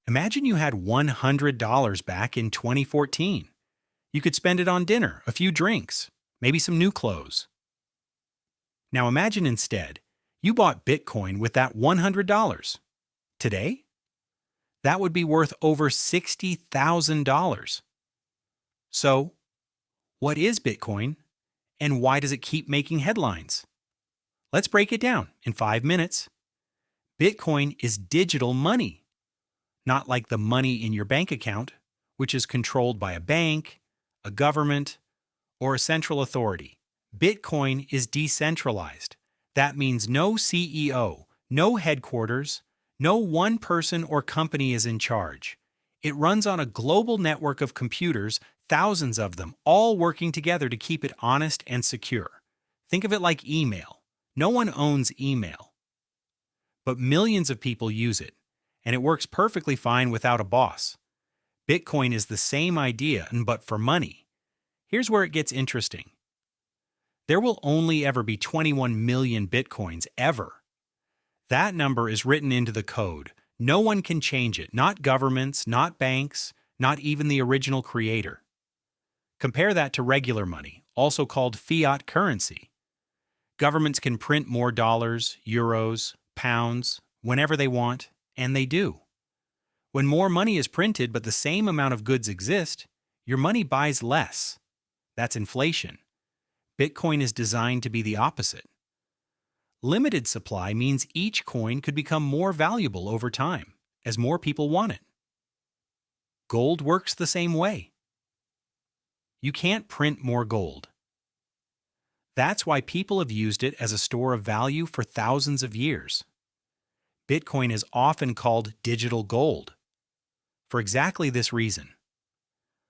Imagine you had $100 back in 2014. You could spend it on dinner, a few drinks, maybe some new clothes. Now imagine instead, you bought Bitcoin with that $100. Today, that would be worth over $60,000. So, what is Bitcoin and why does it keep making headlines? Let's break it down in 5 minutes. Bitcoin is digital money, not like the money in your bank account, which is controlled by a bank, a government, or a central authority. Bitcoin is decentralized. That means no CEO, no headquarters, no one person or company is in charge. It runs on a global network of computers, thousands of them, all working together to keep it honest and secure. Think of it like email. No one owns email, but millions of people use it, and it works perfectly fine without a boss. Bitcoin is the same idea, but for money. Here's where it gets interesting. There will only ever be 21 million Bitcoins, ever. That number is written into the code. No one can change it, not governments, not banks, not even the original creator. Compare that to regular money, also called fiat currency. Governments can print more dollars, euros, pounds, whenever they want, and they do. When more money is printed but the same amount of goods exist, your money buys less. That's inflation. Bitcoin is designed to be the opposite. Limited supply means each coin could become more valuable over time, as more people want it. Gold works the same way. You can't print more gold. That's why people have used it as a store of value for thousands of years. Bitcoin is often called digital gold for exactly this reason.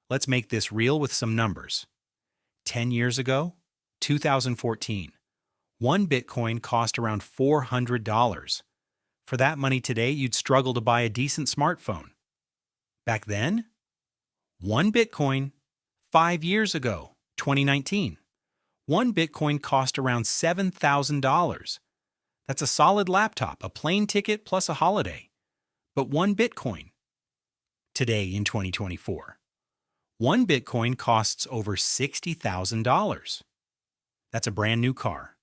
Let's make this real with some numbers. 10 years ago, 2014, one Bitcoin cost around $400. For that money today, you'd struggle to buy a decent smartphone. Back then, one Bitcoin, 5 years ago, 2019, one Bitcoin cost around $7,000. That's a solid laptop, a plane ticket plus a holiday. But one Bitcoin. Today in 2024, one Bitcoin costs over $60,000. That's a brand new car,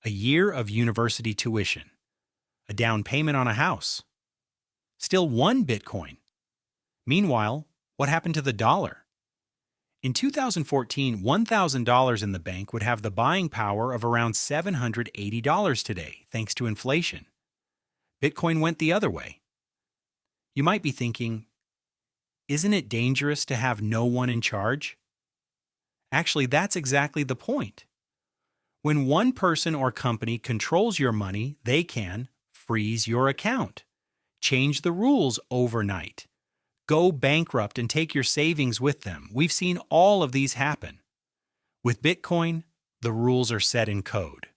a year of university tuition, a down payment on a house. Still one Bitcoin. Meanwhile, what happened to the dollar? In 2014, $1,000 in the bank would have the buying power of around $780 today, thanks to inflation. Bitcoin went the other way. You might be thinking, isn't it dangerous to have no one in charge? Actually, that's exactly the point. When one person or company controls your money, they can freeze your account, change the rules overnight, go bankrupt and take your savings with them. We've seen all of these happen. With Bitcoin, the rules are set in code.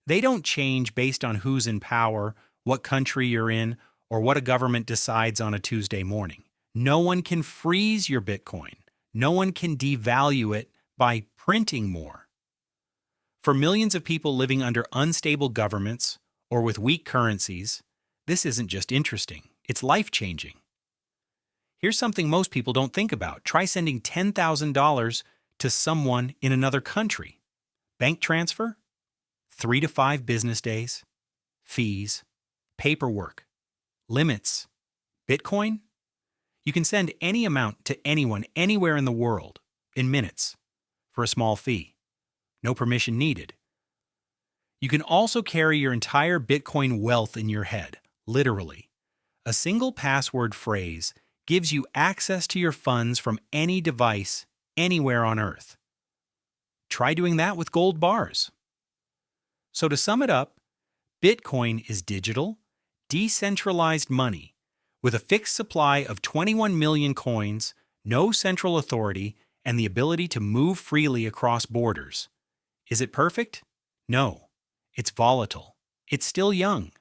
They don't change based on who's in power, what country you're in, or what a government decides on a Tuesday morning. No one can freeze your Bitcoin. No one can devalue it by printing more. For millions of people living under unstable governments or with weak currencies, this isn't just interesting, it's life-changing. Here's something most people don't think about. Try sending $10,000 to someone in another country. Bank transfer? 3 to 5 business days. Fees. Paperwork. Limits. Bitcoin? You can send any amount to anyone anywhere in the world in minutes for a small fee. No permission needed. You can also carry your entire Bitcoin wealth in your head, literally. A single password phrase gives you access to your funds from any device, anywhere on Earth. Try doing that with gold bars. So to sum it up, Bitcoin is digital, decentralized money with a fixed supply of 21 million coins, no central authority, and the ability to move freely across borders. Is it perfect? No. It's volatile. It's still young.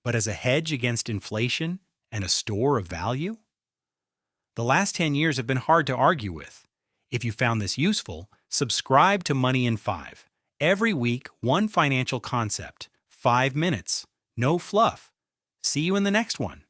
But as a hedge against inflation and a store of value? The last 10 years have been hard to argue with. If you found this useful, subscribe to Money in 5. Every week, one financial concept, 5 minutes, no fluff. See you in the next one.